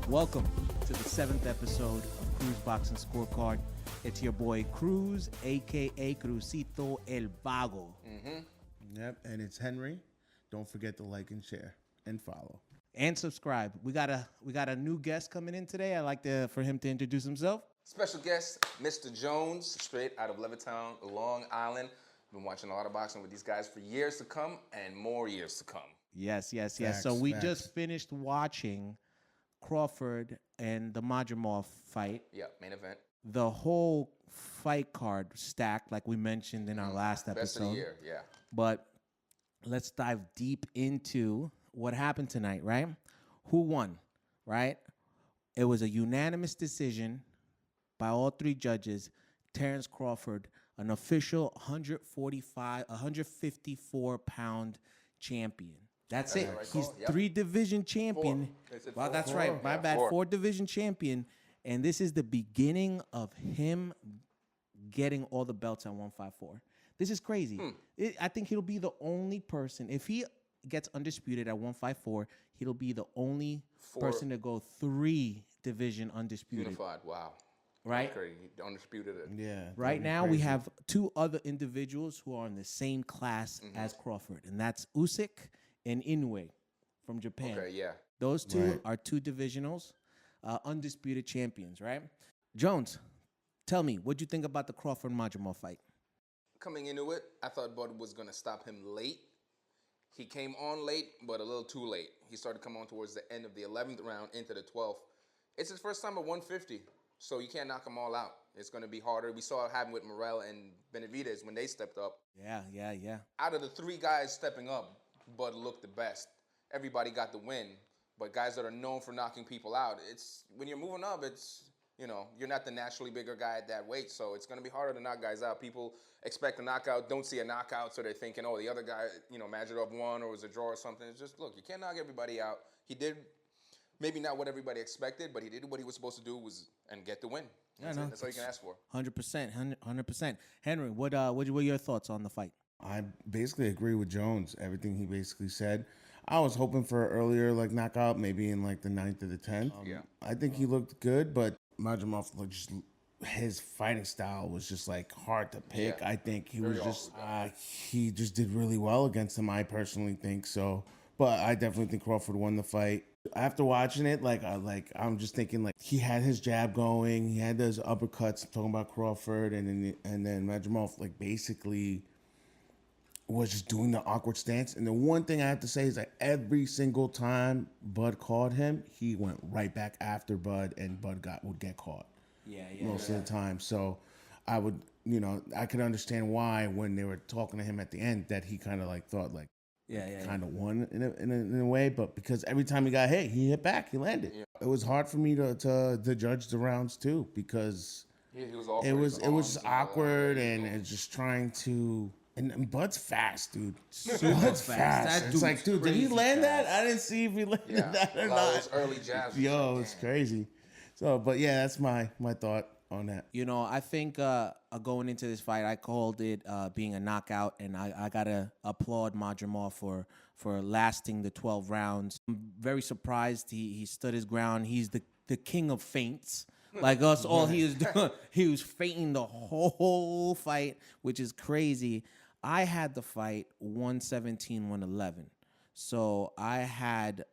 Welcome to the 7th episode of Cruz Boxing Scorecard. It's your boy Cruz, a.k.a. Crucito El Vago. Yep, and it's Henry. Don't forget to like and share and follow. And subscribe. We got a new guest coming in today. I'd like for him to introduce himself. Special guest, Mr. Jones, straight out of Levittown, Long Island. Been watching a lot of boxing with these guys for years to come and more years to come. Yes. Facts, So we facts. just finished watching Crawford and the Madrimov fight. Yep, main event. The whole fight card stacked, like we mentioned in our last episode. Best of the year, yeah. But let's dive deep into what happened tonight, right? Who won, right? It was a unanimous decision by all three judges. Terence Crawford, an official 154-pound champion. That's it. right He's call. Yep. 3-division champion. Well, that's right. My bad. 4-division champion. And this is the beginning of him getting all the belts at 154. This is crazy. I think he'll be the only person. If he gets undisputed at 154, he'll be the only person to go 3-division undisputed. Unified, wow. Right? Crazy. Undisputed. Yeah. Right now, we have two other individuals who are in the same class as Crawford, and that's Usyk and Inoue from Japan. Okay, yeah. Those two are 2 divisionals, undisputed champions, right? Jones, tell me, what'd you think about the Crawford-Madrimov fight? Coming into it, I thought Bud was going to stop him late. He came on late, but a little too late. He started to come on towards the end of the 11th round into the 12th. It's his first time at 150, so you can't knock them all out. It's going to be harder. We saw it happen with Morel and Benavidez when they stepped up. Yeah. Out of the 3 guys stepping up, Bud looked the best. Everybody got the win, but guys that are known for knocking people out, it's when you're moving up, it's, you know, you're not the naturally bigger guy at that weight, so it's going to be harder to knock guys out. People expect a knockout, don't see a knockout, so they're thinking, oh, the other guy, you know, Madrimov won or it was a draw or something. It's just, look, you can't knock everybody out. He did maybe not what everybody expected, but he did what he was supposed to do and get the win. That's all you can ask for. 100%. Henry, what were your thoughts on the fight? I basically agree with Jones. Everything he basically said. I was hoping for an earlier knockout, maybe in the 9th or the 10th. Yeah. I think he looked good, but Madrimov his fighting style was just hard to pick. Yeah. I think he Very was he just did really well against him. I personally think so, but I definitely think Crawford won the fight. After watching it, I'm just thinking he had his jab going, he had those uppercuts. I'm talking about Crawford, and then Madrimov basically was just doing the awkward stance. And the one thing I have to say is that every single time Bud caught him, he went right back after Bud, and Bud would get caught. Most of the time. So I would, I could understand why when they were talking to him at the end that he kind of thought kind of won in a way, but because every time he got hit, he hit back, he landed. Yeah. It was hard for me to judge the rounds too, because it was awkward and it's just trying to. And Bud's fast, dude. Bud's fast. It's dude, did he land that? I didn't see if he landed that or not. Those early jabs. Yo, it's crazy. So, but yeah, that's my thought on that. I think going into this fight, I called it being a knockout, and I gotta applaud Madrimov for lasting the 12 rounds. I'm very surprised he stood his ground. He's the king of feints. Like us, all he was doing, he was feinting the whole fight, which is crazy. I had the fight 117-111. So I had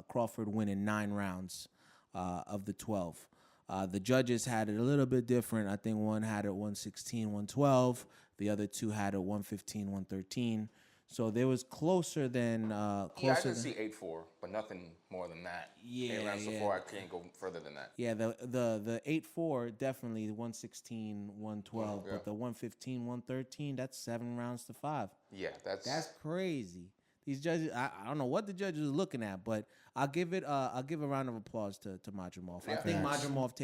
Crawford winning 9 rounds of the 12. The judges had it a little bit different. I think one had it 116-112. The other 2 had it 115-113. So there was closer than I didn't see 8-4, but nothing more than that. Yeah, 8 rounds to 4, I can't go further than that. Yeah, the 8-4 definitely 116-112, but the 115-113, that's 7 rounds to 5. Yeah, that's crazy. These judges, I don't know what the judges are looking at, but I'll give a round of applause to Madrimov. Yeah, I think Madrimov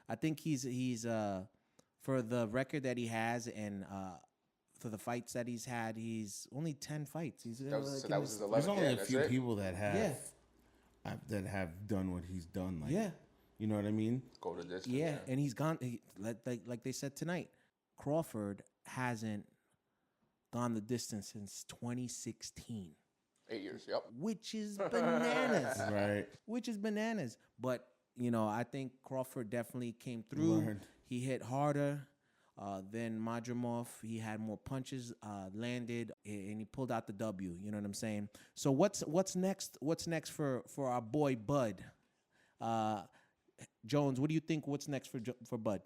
I think he's for the record that he has and for the fights that he's had, he's only 10 fights. that was his 11th. There's only a few it. people that have done what he's done. You know what I mean? Go to this. Yeah, and he's gone. Like they said tonight, Crawford hasn't gone the distance since 2016. 8 years. Yep. which is bananas. Right. Which is bananas. But, you know, I think Crawford definitely came through. Learned. He hit harder than Madrimov. He had more punches, landed, and he pulled out the W. You know what I'm saying? So what's next? What's next for our boy Bud? Jones, what do you think? What's next for Bud?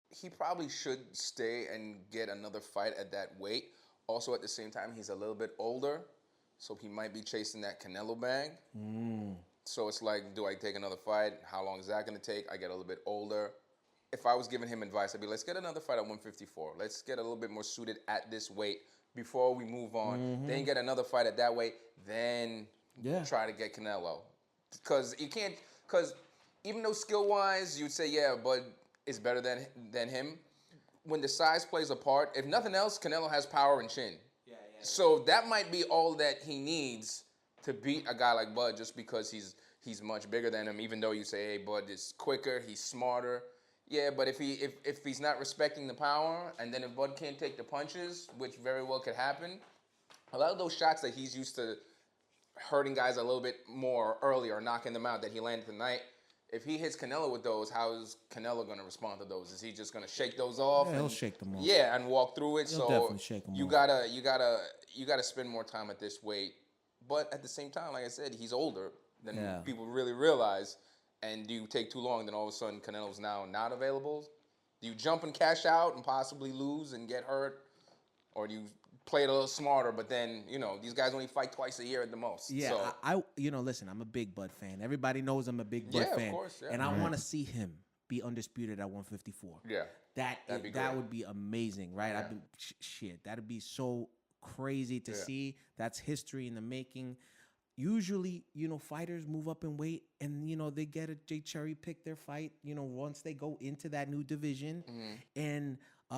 He probably should stay and get another fight at that weight. Also, at the same time, he's a little bit older, so he might be chasing that Canelo bag. So it's like, do I take another fight? How long is that going to take? I get a little bit older. If I was giving him advice, I'd be, let's get another fight at 154. Let's get a little bit more suited at this weight before we move on. Then get another fight at that weight. Then try to get Canelo. Because you can't, because even though skill-wise, you'd say, yeah, Bud is better than him. When the size plays a part, if nothing else, Canelo has power and chin. So that might be all that he needs to beat a guy like Bud, just because he's much bigger than him. Even though you say, hey, Bud is quicker, he's smarter. Yeah, but if he's not respecting the power, and then if Bud can't take the punches, which very well could happen, a lot of those shots that he's used to hurting guys a little bit more earlier, knocking them out, that he landed tonight. If he hits Canelo with those, how is Canelo going to respond to those? Is he just going to shake those off? Yeah, he'll shake them off. Yeah, and walk through it. He'll definitely shake them you off. gotta spend more time at this weight. But at the same time, like I said, he's older than people really realize. And do you take too long, then all of a sudden Canelo's now not available? Do you jump and cash out and possibly lose and get hurt? Or do you play it a little smarter, but then, you know, these guys only fight twice a year at the most. Yeah, so, I listen, I'm a big Bud fan. Everybody knows I'm a big Bud fan. of course, yeah. And I want to see him be undisputed at 154. Yeah. That would be amazing, right? Yeah. I've been shit. That'd be so crazy to see. That's history in the making. Usually, you know, fighters move up in weight, and you know they cherry pick their fight. You know, once they go into that new division, and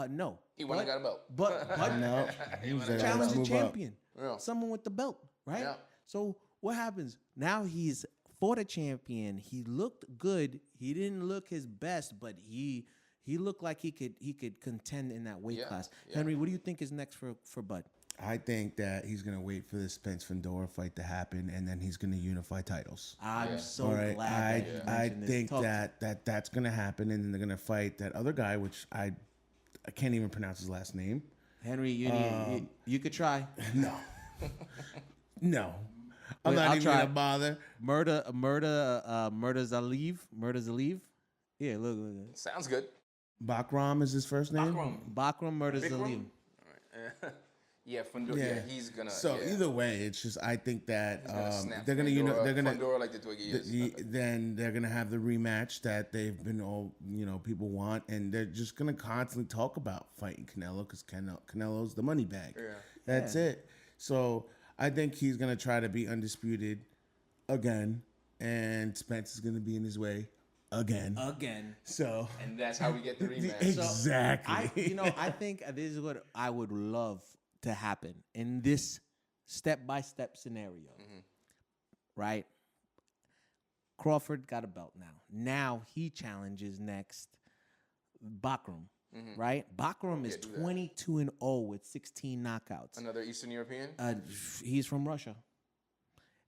no, he won and got a belt. But No, he was challenge the move champion, Yeah. someone with the belt, right? Yeah. So what happens now? He's fought a champion. He looked good. He didn't look his best, but he looked like he could contend in that weight class. Yeah. Henry, what do you think is next for Bud? I think that he's gonna wait for the Spence Fedor fight to happen, and then he's gonna unify titles. I'm so All right, glad. that you I mentioned this. think Talk- that's gonna happen, and then they're gonna fight that other guy, which I can't even pronounce his last name. Henry, you could try. No, no, I'm Wait, not I'll even try. gonna bother. Murder Zaleev. Yeah, look. Sounds good. Bakram is his first name. Bakram Murder Zaleev. All right. Yeah, Fedor. Yeah, he's gonna. So yeah. either way, it's just I think that Snap they're gonna Fedor, they're gonna Fedor like the Twiggy is. then they're gonna have the rematch that they've been all people want, and they're just gonna constantly talk about fighting Canelo because Canelo's the money bag. Yeah. That's it. So I think he's gonna try to be undisputed again, and Spence is gonna be in his way again. So And that's how we get the rematch. exactly. I think this is what I would love to happen in this step-by-step scenario, right? Crawford got a belt now. Now he challenges next Bakram, right? Bakram is 22-0 with 16 knockouts. Another Eastern European. He's from Russia,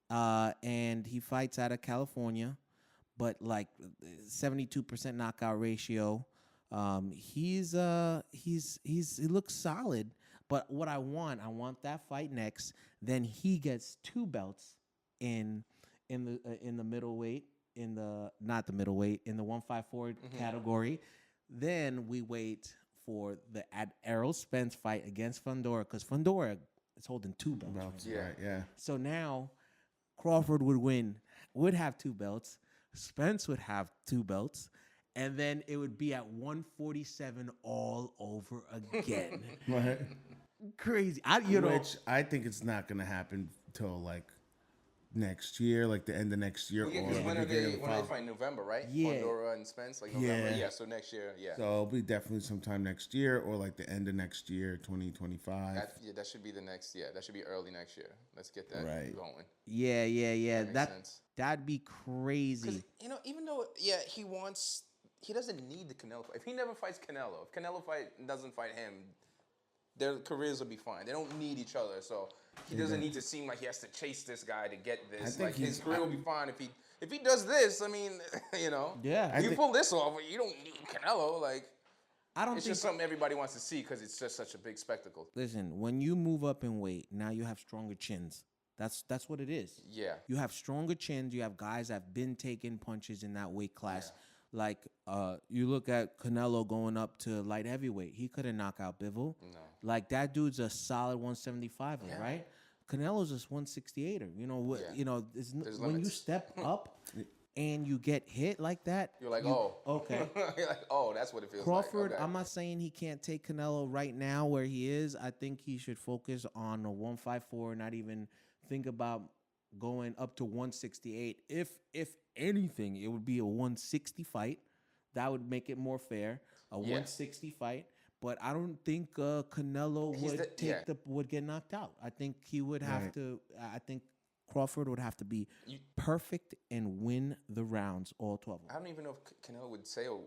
and he fights out of California, but like 72% knockout ratio. He looks solid. But what I want that fight next. Then he gets 2 belts in the middleweight, in the 154 category. Then we wait for the Errol Spence fight against Fedor, because Fedor is holding 2 belts. Yeah. Right, yeah. So now Crawford would have 2 belts. Spence would have 2 belts. And then it would be at 147 all over again. Right. Crazy. Which I think it's not gonna happen till like next year, like the end of next year, Yeah, or because when the are beginning they of the fight fall. in November, right? Yeah. Fedor and Spence, like November. Yeah. Yeah, so next year, yeah. So it'll be definitely sometime next year, or like the end of next year, 2025. That should be the next. Yeah, that should be early next year. Let's get that Right. going. Yeah. That makes sense. That'd be crazy. Because even though he doesn't need the Canelo fight. If he never fights Canelo, if Canelo doesn't fight him, their careers will be fine. They don't need each other, so he doesn't need to seem like he has to chase this guy to get this. Like his career will be fine if he does this. I mean, you know, Yeah. you pull this off, you don't need Canelo. Like, I don't it's think just something everybody wants to see because it's just such a big spectacle. Listen, when you move up in weight, now you have stronger chins. That's what it is. Yeah. You have stronger chins. You have guys that have been taking punches in that weight class. Yeah. Like you look at Canelo going up to light heavyweight. He couldn't knock out Bivol. No. Like that dude's a solid 175er, Yeah. right? Canelo's just 168er. You know what? Yeah. You know, when you limits. step up and you get hit like that, You're like, oh. okay. You're like, oh, that's what it feels Crawford, like. Okay. I'm not saying he can't take Canelo right now where he is. I think he should focus on a 154, not even think about going up to 168. If anything, it would be a 160 fight. That would make it more fair. A 160 fight. But I don't think Canelo would get knocked out. I think he would have to. I think Crawford would have to be perfect and win the rounds, all 12 of them. I don't even know if Canelo would say or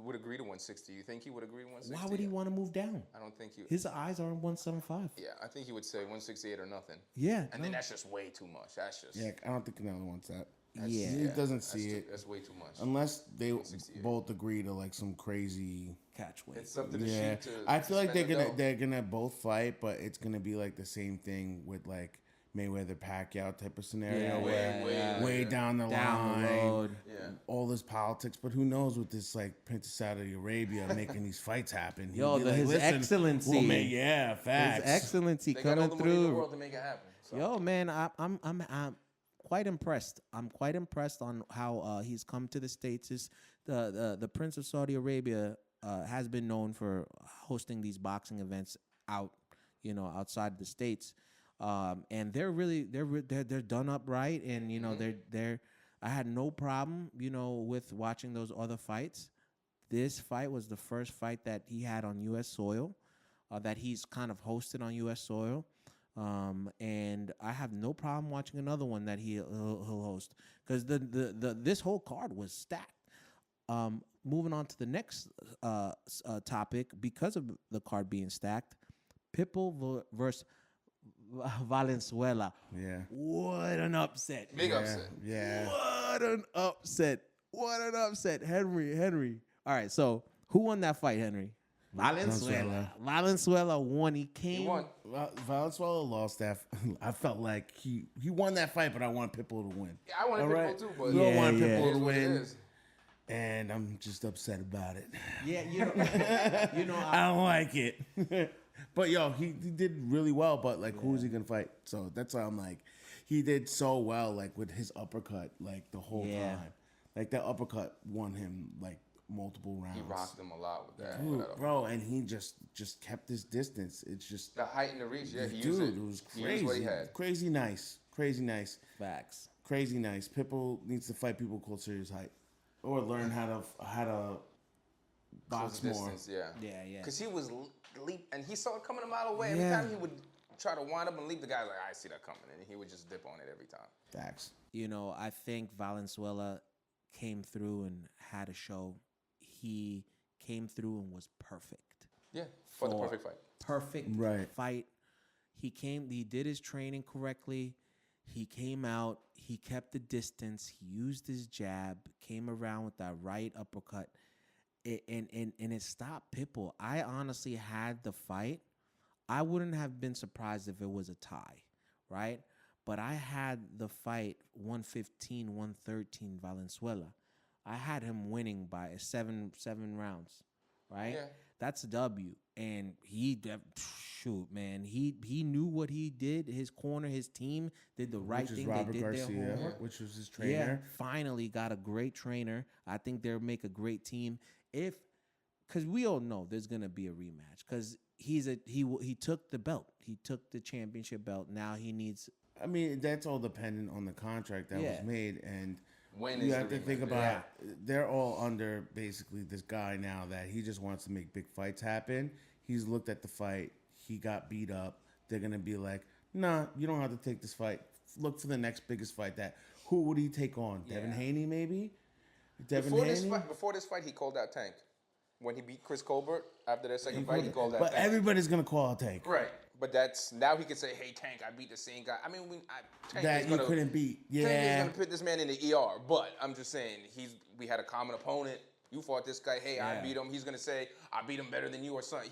would agree to 160. You think he would agree to 160? Why would he want to move down? I don't think he. His eyes are on 175. Yeah, I think he would say 168 or nothing. Yeah, And then that's just way too much. That's just. Yeah, I don't think Canelo wants that. Yeah. He doesn't see it. That's way too much. Unless they 168. both agree to like some crazy. catch weight. It's up to the Yeah, sheet to. I feel like spend the dough. they're gonna both fight, but it's gonna be like the same thing with like Mayweather Pacquiao type of scenario where way down the Down the line, road. Yeah. all this politics. But who knows with this like Prince of Saudi Arabia making these fights happen? He'll Yo, be like, His "Listen, Excellency. we'll make- yeah, facts. His Excellency They got all coming the money in the through. world to make it happen. So. Yo, man, I'm quite impressed. I'm quite impressed on how he's come to the States. The Prince of Saudi Arabia has been known for hosting these boxing events outside the States, and they're done up right, and they're. I had no problem with watching those other fights. This fight was the first fight that he had on U.S. soil, that he's kind of hosted on U.S. soil. And I have no problem watching another one that he'll host because this whole card was stacked. Moving on to the next topic, because of the card being stacked, Pitbull versus Valenzuela. Yeah. What an upset! Big upset. Yeah. What an upset! What an upset! Henry. All right, so who won that fight, Henry? Valenzuela. Valenzuela won. He came. He won. Valenzuela lost that. I felt like he won that fight, but I want Pitbull to win. Yeah, I wanted All Pitbull right. too, but You don't want Yeah, Pitbull it is to what it win, is. and I'm just upset about it. Yeah, I don't like it. But yo, he did really well. But like, who is he gonna fight? So that's why I'm like, he did so well, like with his uppercut, like the whole time. Like that uppercut won him like multiple rounds. He rocked him a lot with that. Dude, with that bro, and he just kept his distance. It's just the height and the reach, yeah, he dude, used it. it was He used what he crazy, had. crazy nice, Facts. crazy nice. Pitbull needs to fight people closer to his height, or learn how to box Close more. distance, yeah. Yeah. Because he was leap, and he saw it coming a mile away. Every Yeah. time he would try to wind up and leap, the guy's like, I see that coming, and he would just dip on it every time. Facts. I think Valenzuela came through and had a show. He came through and was perfect. Yeah, for the perfect fight. Perfect Right. fight. He did his training correctly. He came out, he kept the distance, he used his jab, came around with that right uppercut. And it stopped Pitbull. I honestly had the fight. I wouldn't have been surprised if it was a tie, right? But I had the fight 115, 113 Valenzuela. I had him winning by seven rounds, right? Yeah. That's a W. And he knew what he did. His corner, his team did the right Which is thing. Robert They did Garcia, their homework. which was his Yeah, trainer. finally got a great trainer. I think they'll make a great team. Because we all know there's gonna be a rematch. Because he took the belt. He took the championship belt. Now he needs. I mean, that's all dependent on the contract that Yeah. was made, and When you is have the to think rematch? about. They're all under basically this guy now that he just wants to make big fights happen. He's looked at the fight. He got beat up. They're gonna be like, nah, you don't have to take this fight. Look for the next biggest fight. Who would he take on? Devin Yeah. Haney, maybe. Devin Before Haney. this fight, he called out Tank. when he beat Chris Colbert after their second fight, he called that. But Tank. everybody's gonna call a Tank. Right. But that's now he can say, "Hey, Tank, I beat the same guy." I mean, Tank That is you gonna, couldn't beat. Tank is Yeah. gonna put this man in the ER. But I'm just saying, we had a common opponent. You fought this guy. Hey, I beat him. He's gonna say, "I beat him better than you" or something.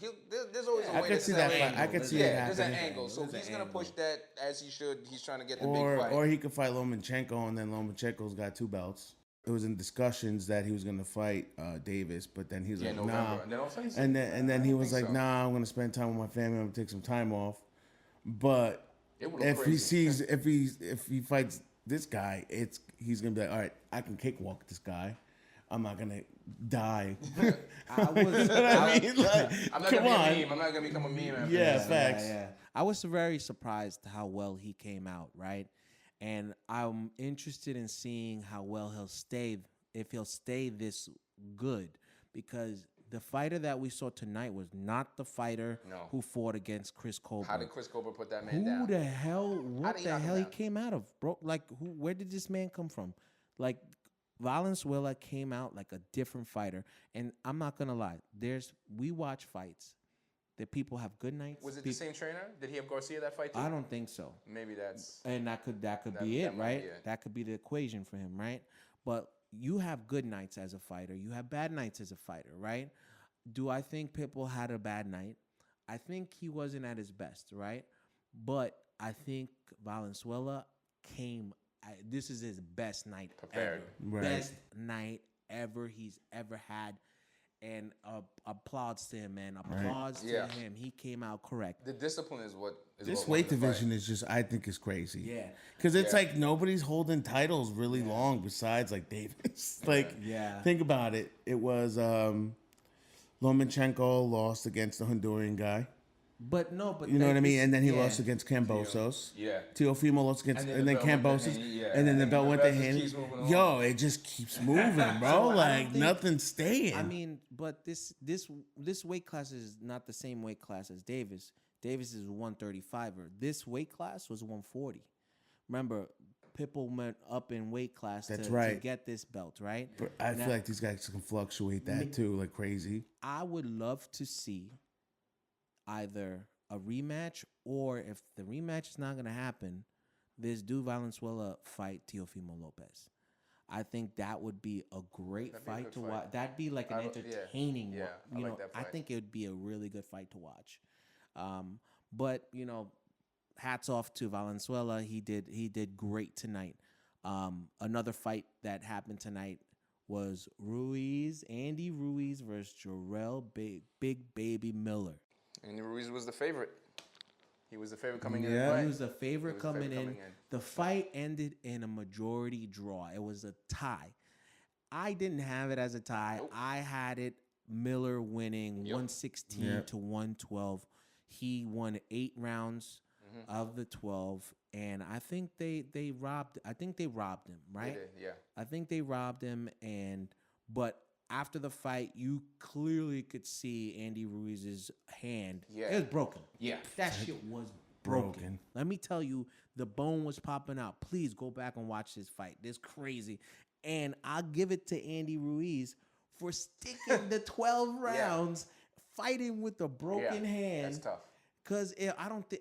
There's always a way I to could see sell that. angle. I could see it Yeah, there's happening. an angle. So he's gonna push that as he should. He's trying to get the big Or fight. or he could fight Lomachenko, and then Lomachenko's got 2 belts. It was in discussions that he was gonna fight Davis, but then he was like, November. nah. And then all of a sudden he said, And then he was like, so. nah, I'm gonna spend time with my family. I'm gonna take some time off. But It would look if crazy. if he fights this guy, he's gonna be like, all right, I can cakewalk this guy. I'm not gonna die. I was, I mean, like, I'm not come gonna on. be a meme. I'm not gonna become a meme after Yeah, this. facts. I was very surprised how well he came out, right? And I'm interested in seeing how well he'll stay, if he'll stay this good, because the fighter that we saw tonight was not the fighter who fought against Chris Colbert. How did Chris Colbert put that man Who down? the hell? What did he the knock him hell he down? came out of, bro? Like, where did this man come from? Like, Valenzuela came out like a different fighter, and I'm not gonna lie. We watch fights that people have good nights. Was it the same trainer? Did he have Garcia that fight too? I don't think so. Maybe that's. And that could be that it, might right? be it. That could be the equation for him, right? But you have good nights as a fighter. You have bad nights as a fighter, right? Do I think Pitbull had a bad night? I think he wasn't at his best, right? But I think Valenzuela came. This is his best night Prepared. ever. Right. Best night ever he's ever had. And applauds to him, man. Applauds to Yeah. him. He came out correct. The discipline is what. Is This what weight won the fight. division is just, I think, is crazy. Yeah. Because it's Yeah. like nobody's holding titles really long besides like Davis. Like, Yeah. think about it. It was Lomachenko lost against the Honduran guy. But no, but You know what I mean? this- And then he yeah. lost against Cambosos. Yeah. Teofimo lost against, and then the belt went to Cambosos, Haney, yeah. and then the And belt the went to belt just Haney. keeps moving on. Yo, it just keeps moving, bro. So I Like don't think- nothing's staying. I mean, but this weight class is not the same weight class as Davis. Davis is 135er. This weight class was 140. Remember, Pitbull went up in weight class That's to right. get this belt, right? But I feel like these guys can fluctuate that too, like crazy. I would love to see either a rematch, or if the rematch is not going to happen, this dude Valenzuela fight Teofimo Lopez. I think that would be a great That'd be a fight good to fight. watch. That'd be like an Yeah. entertaining Yeah, one. I You like know, that I fight. think it would be a really good fight to watch. But you know, hats off to Valenzuela. He did great tonight. Another fight that happened tonight was Andy Ruiz versus Jarrell Big Baby Miller. And Ruiz was the favorite. He was the favorite coming in. Yeah. The fight. He was the favorite He was the coming favorite in. coming in. The fight ended in a majority draw. It was a tie. I didn't have it as a tie. Nope. I had it Miller winning 116 Yep. to 112. He won 8 rounds of the 12, and I think they robbed. I think they robbed him, They right? did, yeah. I think they robbed him, but after the fight, you clearly could see Andy Ruiz's hand. Yeah. It was broken. Yeah. That shit was broken. Broken. Let me tell you, the bone was popping out. Please go back and watch this fight. This crazy. And I'll give it to Andy Ruiz for sticking the 12 rounds, fighting with a broken hand. That's tough. Because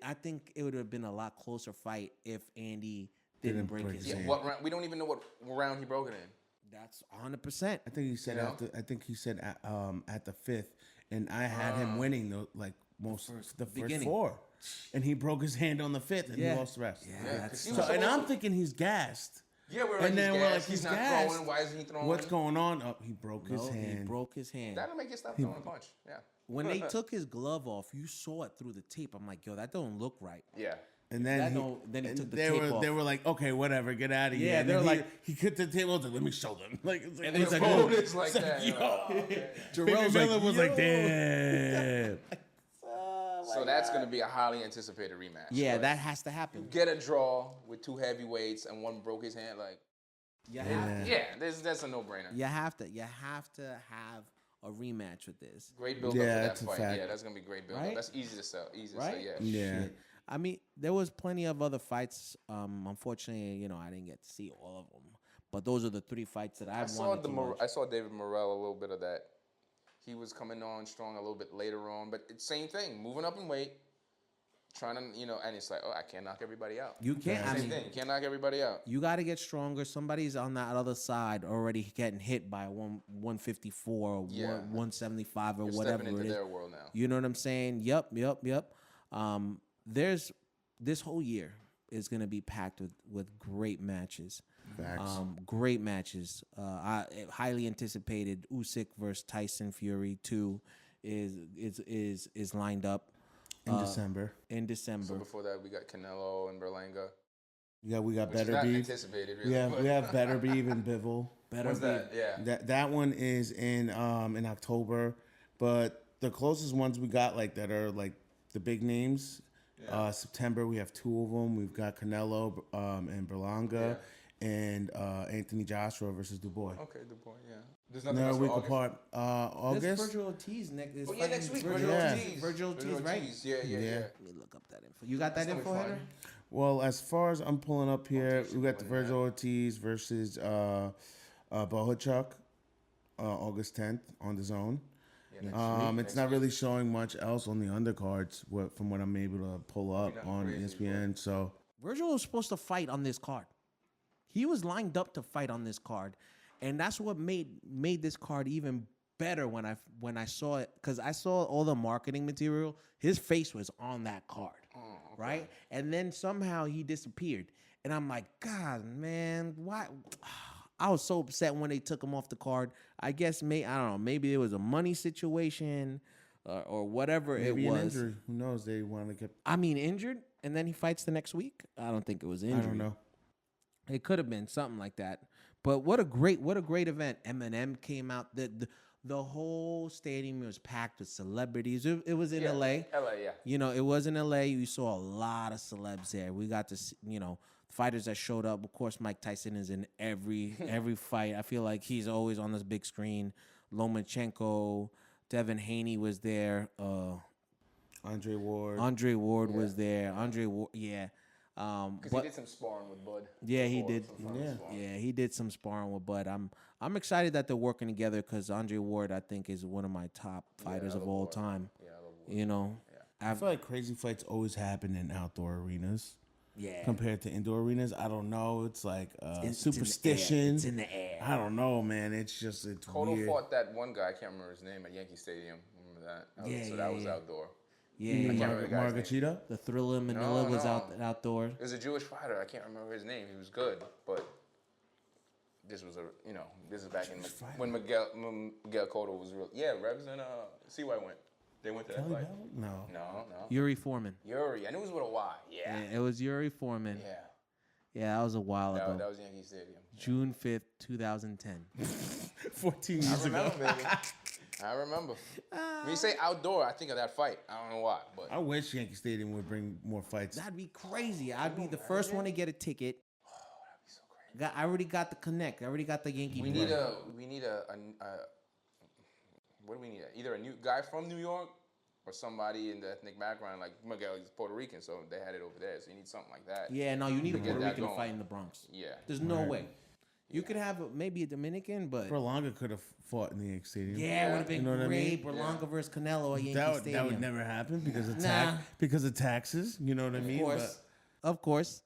I think it would have been a lot closer fight if Andy didn't break his Yeah. hand. What round? We don't even know what round he broke it in. That's 100%. I think he said You know? after. I think he said at the 5th, and I had him winning the first beginning. 4, and he broke his hand on the 5th, and Yeah. he lost the rest. Yeah, Yeah, that's 'cause he was And I'm supposed thinking he's gassed. Yeah, we're And then we're like, he's he's not gassed. throwing. Why isn't he throwing? What's going on? Oh, he broke his No, hand. he broke his hand. That'll make you stop throwing a punch. Yeah. When they took his glove off, you saw it through the tape. I'm like, yo, that don't look right. Yeah. And then Then he and took the they tape were off. they were like, okay, whatever, get out of here. Yeah, And they're then like- he cut the table. Like, let me show them. Like, it's like, And he's it's like, like, oh, It's like that. yo. Jarrell's Baby like, Miller was like, damn. So that's going to be a highly anticipated rematch. Yeah, Like, that has to happen. get a draw with 2 heavyweights and one broke his hand. Like, You have to. yeah, that's a no-brainer. You have to have a rematch with this. Great build up Yeah, for that's a that fight. fact. Yeah, that's gonna be great build up. Right? That's easy to sell. Easy to Right? sell. Yeah. Yeah. Shit. I mean, there was plenty of other fights. Unfortunately, I didn't get to see all of them. But those are the 3 fights that I wanted to watch. I saw David Morrell a little bit of that. He was coming on strong a little bit later on, but it's same thing, moving up in weight, trying to, and it's like, oh, I can't knock everybody out. You can't. Same thing, you can't knock everybody out. You got to get stronger. Somebody's on that other side already getting hit by 154 or 175 or You're whatever stepping into it is. their world now. You know what I'm saying? Yep. There's this whole year is going to be packed with great matches. Facts. Great matches. I highly anticipated Usyk versus Tyson Fury 2 is lined up In December. So before that, we got Canelo and Berlanga. Yeah, we got Which is Better not Beef. anticipated, really. We have Better Beef and Bivol. When's that? Yeah. That one is in October, but the closest ones we got that are the big names. September we have 2 of them. We've got Canelo and Berlanga, and Anthony Joshua versus Dubois. Okay, Dubois. Yeah. There's nothing No, else week for August? apart. There's August. Virgil Ortiz next. Next week. Virgil Ortiz. Virgil Ortiz, right? Yeah. Let me look up that info. You got that That's info, gonna be Henry? Well, as far as I'm pulling up here, Ortiz we got the should win Virgil Ortiz versus Bohachuk, August 10th on the Zone. Yeah, It's not really showing much else on the undercards from what I'm able to pull up nothing on crazy, ESPN. So Virgil was supposed to fight on this card. He was lined up to fight on this card, and that's what made this card even better when I saw it, because I saw all the marketing material. His face was on that card, right? And then somehow he disappeared, and I'm like, God, man, why? I was so upset when they took him off the card. I guess I don't know, maybe it was a money situation or whatever maybe it was. an injury. Who knows? They want to get. I mean, injured, and then he fights the next week. I don't think it was injury. I don't know. It could have been something like that. But what a great event. Eminem came out. The whole stadium was packed with celebrities. It was in LA. LA, yeah. It was in LA. You saw a lot of celebs there. We got to see, fighters that showed up. Of course, Mike Tyson is in every fight. I feel like he's always on this big screen. Lomachenko, Devin Haney was there. Andre Ward. Was there. Andre Ward, yeah. Because he did some sparring with Bud. Yeah, he did. Yeah. He did some sparring with Bud. I'm excited that they're working together, because Andre Ward, I think, is one of my top fighters of all time. Yeah, I love Ward. I feel like crazy fights always happen in outdoor arenas. Yeah. Compared to indoor arenas, I don't know. It's like superstition. It's in the air. I don't know, man. It's Cotto weird. fought that one guy. I can't remember his name at Yankee Stadium. Remember that? That was outdoor. Yeah, Margachita? The Thriller in Manila was outdoors. It was a Jewish fighter. I can't remember his name. He was good, but this was this is back in when Miguel Cotto was real. Yeah, Rebs and CY went. They went to that fight. No. Yuri Foreman. Yuri. I knew it was with a Y. Yeah. It was Yuri Foreman. Yeah. Yeah, that was a while ago. That was Yankee Stadium. June 5th, 2010. 14 years I ago. remember, baby. I remember. When you say outdoor, I think of that fight. I don't know why, but I wish Yankee Stadium would bring more fights. That'd be crazy. I'd be the first one to get a ticket. that'd be so crazy. I already got the connect. I already got the Yankee. We need a what do we need? Either a new guy from New York or somebody in the ethnic background. Like Miguel is Puerto Rican, so they had it over there. So you need something like that. Yeah, no, you need a get Puerto that Rican to going. fight in the Bronx. Yeah. There's no way. You could have maybe a Dominican, but Berlanga could have fought in the Yankee Stadium. yeah, it would have been You know what I great. mean? Berlanga versus Canelo at Yankee That Stadium. would never happen because of Nah. because of taxes. You know what I mean? Of course.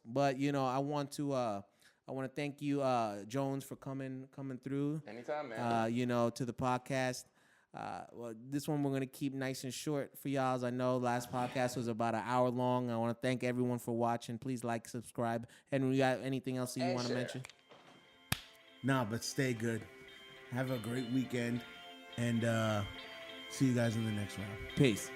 But I want to thank you, Jones, for coming through. Anytime, man. To the podcast. Well, this one we're gonna keep nice and short for y'all. As I know, last podcast was about an hour long. I want to thank everyone for watching. Please like, subscribe, and we got anything else that you want to mention? Nah, but stay good. Have a great weekend, and see you guys in the next round. Peace.